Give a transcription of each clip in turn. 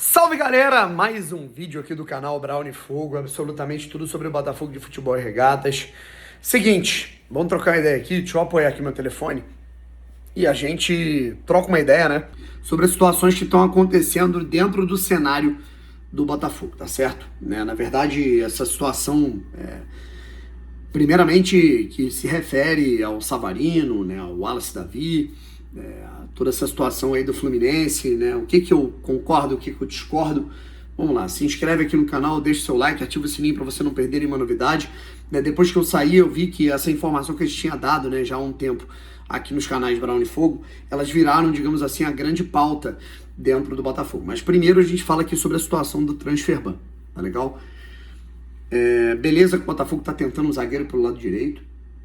Salve galera, mais um vídeo aqui do canal Brown e Fogo, absolutamente tudo sobre o Botafogo de futebol e regatas. Seguinte, vamos trocar uma ideia aqui, deixa eu apoiar aqui meu telefone e a gente troca uma ideia, né, sobre as situações que estão acontecendo dentro do cenário do Botafogo, tá certo? Na verdade, essa situação, primeiramente, que se refere ao Savarino, né, ao Wallace Davi, toda essa situação aí do Fluminense, né? O que eu concordo, o que eu discordo. Vamos lá, se inscreve aqui no canal, deixa o seu like, ativa o sininho para você não perder nenhuma novidade. Depois que eu saí, eu vi que essa informação que a gente tinha dado, né, já há um tempo aqui nos canais Brown e Fogo, elas viraram, digamos assim, a grande pauta dentro do Botafogo. Mas primeiro a gente fala aqui sobre a situação do Transferban, tá legal? Beleza que o Botafogo tá tentando um zagueiro pelo lado direito,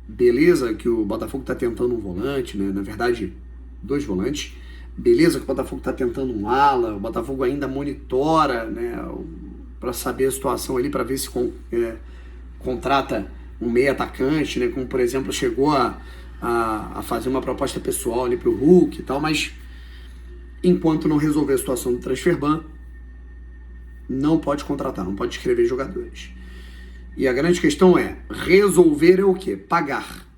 beleza que o Botafogo tá tentando um volante, né, na verdade, 2 volantes. Beleza que o Botafogo está tentando um ala, o Botafogo ainda monitora, né, para saber a situação ali, para ver se contrata um meio atacante, né, como por exemplo chegou a fazer uma proposta pessoal ali para o Hulk e tal, mas enquanto não resolver a situação do Transferban, não pode contratar, não pode escrever jogadores. E a grande questão é, resolver é o quê? Pagar.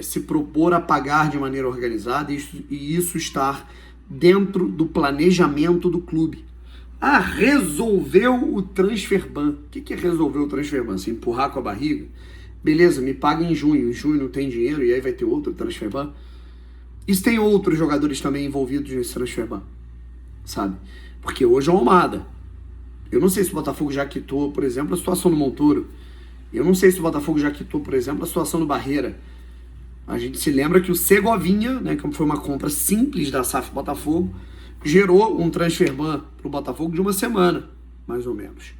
Se propor a pagar de maneira organizada e isso estar dentro do planejamento do clube. Resolveu o Transferban. O que é resolver o Transferban? Se empurrar com a barriga? Beleza, me paga em junho não tem dinheiro e aí vai ter outro Transferban. E se tem outros jogadores também envolvidos nesse Transferban, sabe? Porque hoje é o Almada. Eu não sei se o Botafogo já quitou, por exemplo, a situação do Montoro. Eu não sei se o Botafogo já quitou, por exemplo, a situação do Barreira. A gente se lembra que o Segovinha, né, que foi uma compra simples da SAF Botafogo, gerou um Transferban para o Botafogo de uma semana, mais ou menos.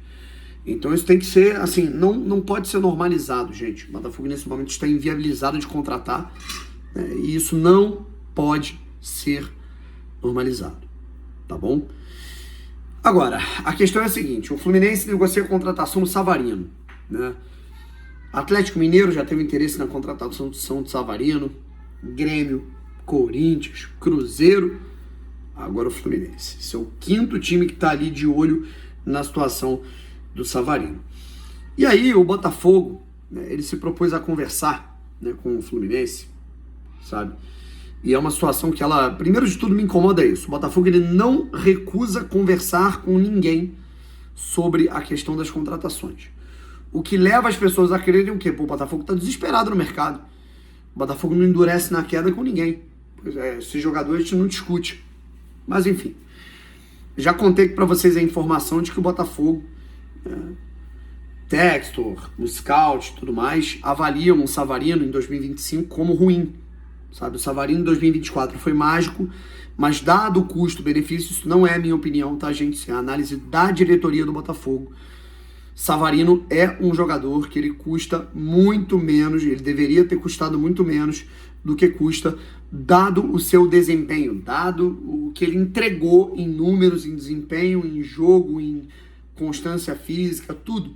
Então isso tem que ser, assim, não pode ser normalizado, gente. O Botafogo nesse momento está inviabilizado de contratar, né, e isso não pode ser normalizado, tá bom? Agora, a questão é a seguinte, o Fluminense negocia a contratação do Savarino, né? Atlético Mineiro já teve interesse na contratação do Savarino, Grêmio, Corinthians, Cruzeiro, agora o Fluminense. Esse é o 5º time que está ali de olho na situação do Savarino. E aí o Botafogo, né, ele se propôs a conversar, né, com o Fluminense, sabe? E é uma situação que ela, primeiro de tudo, me incomoda isso. O Botafogo ele não recusa conversar com ninguém sobre a questão das contratações. O que leva as pessoas a crerem o quê? Pô, o Botafogo está desesperado no mercado. O Botafogo não endurece na queda com ninguém. Esse jogador a gente não discute. Mas enfim. Já contei para vocês a informação de que o Botafogo, Textor, o Scout e tudo mais, avaliam o Savarino em 2025 como ruim. Sabe? O Savarino em 2024 foi mágico, mas dado o custo-benefício, isso não é a minha opinião, tá, gente? Isso é a análise da diretoria do Botafogo. Savarino é um jogador que ele custa muito menos, ele deveria ter custado muito menos do que custa, dado o seu desempenho, dado o que ele entregou em números, em desempenho, em jogo, em constância física, tudo,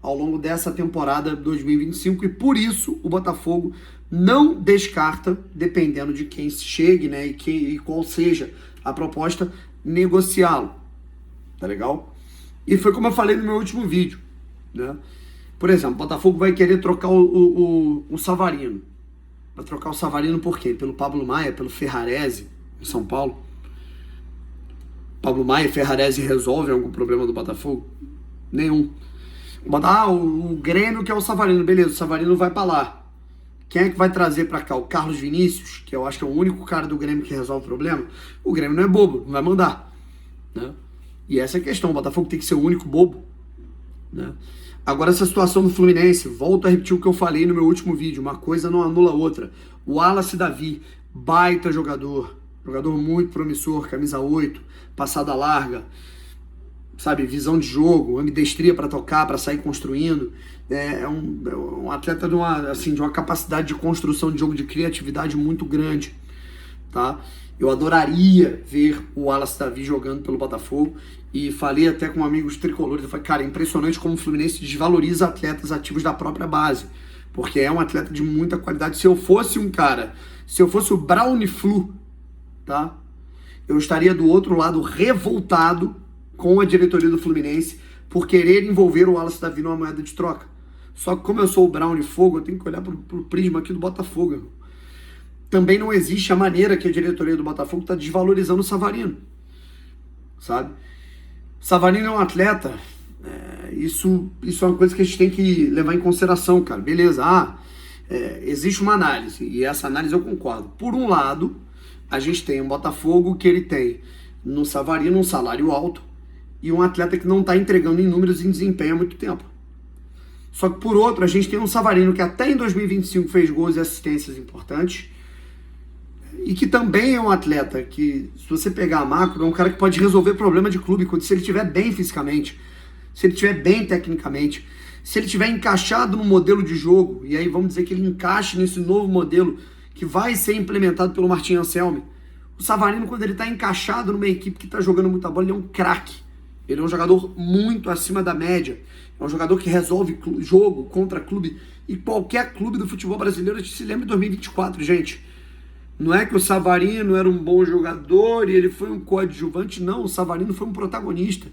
ao longo dessa temporada 2025, e por isso o Botafogo não descarta, dependendo de quem chegue, né, e qual seja a proposta, negociá-lo, tá legal? E foi como eu falei no meu último vídeo, né? Por exemplo, o Botafogo vai querer trocar o Savarino. Vai trocar o Savarino por quê? Pelo Pablo Maia, pelo Ferrarese, em São Paulo. Pablo Maia e Ferrarese resolvem algum problema do Botafogo? Nenhum. O Grêmio que é o Savarino. Beleza, o Savarino vai pra lá. Quem é que vai trazer pra cá? O Carlos Vinícius, que eu acho que é o único cara do Grêmio que resolve o problema. O Grêmio não é bobo, não vai mandar, né? E essa é a questão, o Botafogo tem que ser o único bobo, né? Agora essa situação do Fluminense, volto a repetir o que eu falei no meu último vídeo, uma coisa não anula a outra. O Wallace Davi, baita jogador muito promissor, camisa 8, passada larga, sabe, visão de jogo, ambidestria para tocar, para sair construindo, é um atleta de uma capacidade de construção de jogo, de criatividade muito grande, tá? Eu adoraria ver o Wallace Davi jogando pelo Botafogo e falei até com amigos tricolores, eu falei, cara, é impressionante como o Fluminense desvaloriza atletas ativos da própria base, porque é um atleta de muita qualidade. Se eu fosse o Brown e Flu, tá? Eu estaria do outro lado revoltado, com a diretoria do Fluminense por querer envolver o Wallace Davi numa moeda de troca. Só que como eu sou o Brown de Fogo, eu tenho que olhar pro prisma aqui do Botafogo, irmão. Também não existe a maneira que a diretoria do Botafogo está desvalorizando o Savarino, sabe? Savarino é um atleta, isso é uma coisa que a gente tem que levar em consideração, cara. Beleza, existe uma análise, e essa análise eu concordo. Por um lado, a gente tem um Botafogo que ele tem no Savarino um salário alto e um atleta que não está entregando em números e em desempenho há muito tempo. Só que por outro, a gente tem um Savarino que até em 2025 fez gols e assistências importantes e que também é um atleta que, se você pegar a macro, é um cara que pode resolver problema de clube se ele estiver bem fisicamente, se ele estiver bem tecnicamente, se ele estiver encaixado no modelo de jogo, e aí vamos dizer que ele encaixe nesse novo modelo que vai ser implementado pelo Martin Anselmi. O Savarino, quando ele está encaixado numa equipe que está jogando muita bola, ele é um craque. Ele é um jogador muito acima da média. É um jogador que resolve jogo contra clube. E qualquer clube do futebol brasileiro, a gente se lembra de 2024, gente. Não é que o Savarino era um bom jogador e ele foi um coadjuvante. Não, o Savarino foi um protagonista.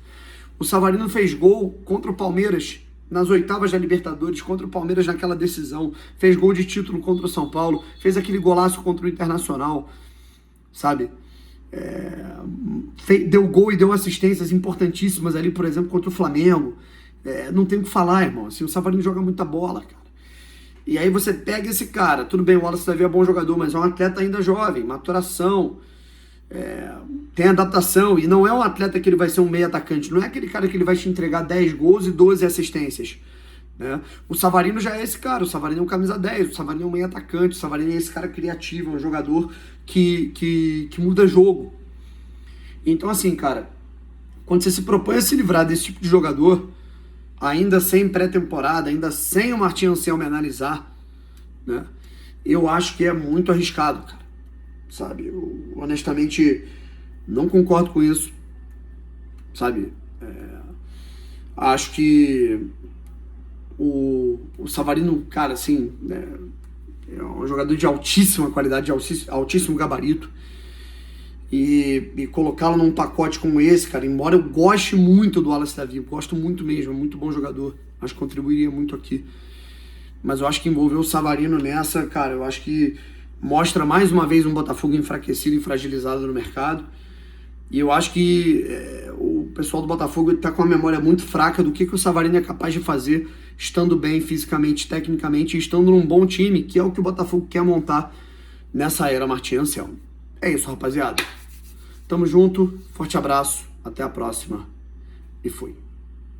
O Savarino fez gol contra o Palmeiras nas oitavas da Libertadores, contra o Palmeiras naquela decisão. Fez gol de título contra o São Paulo. Fez aquele golaço contra o Internacional, sabe? Deu gol e deu assistências importantíssimas ali, por exemplo, contra o Flamengo. Não tem o que falar, irmão. Assim, o Savarino joga muita bola, cara. E aí você pega esse cara, tudo bem, o Wallace Davi é bom jogador, mas é um atleta ainda jovem, maturação, tem adaptação, e não é um atleta que ele vai ser um meio atacante, não é aquele cara que ele vai te entregar 10 gols e 12 assistências. Né? O Savarino já é esse cara, o Savarino é um camisa 10, o Savarino é um meio atacante, o Savarino é esse cara criativo, é um jogador que muda jogo. Então assim, cara, quando você se propõe a se livrar desse tipo de jogador, ainda sem pré-temporada, ainda sem o Martin Anselmi analisar, né, eu acho que é muito arriscado, cara, sabe? Eu, honestamente, não concordo com isso, sabe? Acho que o Savarino, cara, assim, é um jogador de altíssima qualidade, de altíssimo gabarito, e colocá-lo num pacote como esse, cara, embora eu goste muito do Wallace Davi, gosto muito mesmo, é muito bom jogador, acho que contribuiria muito aqui, mas eu acho que envolver o Savarino nessa, cara, eu acho que mostra mais uma vez um Botafogo enfraquecido e fragilizado no mercado, e eu acho que o pessoal do Botafogo está com a memória muito fraca do que o Savarino é capaz de fazer, estando bem fisicamente, tecnicamente, e estando num bom time, que é o que o Botafogo quer montar nessa era Martin Anselmi. É isso, rapaziada. Tamo junto, forte abraço, até a próxima e fui.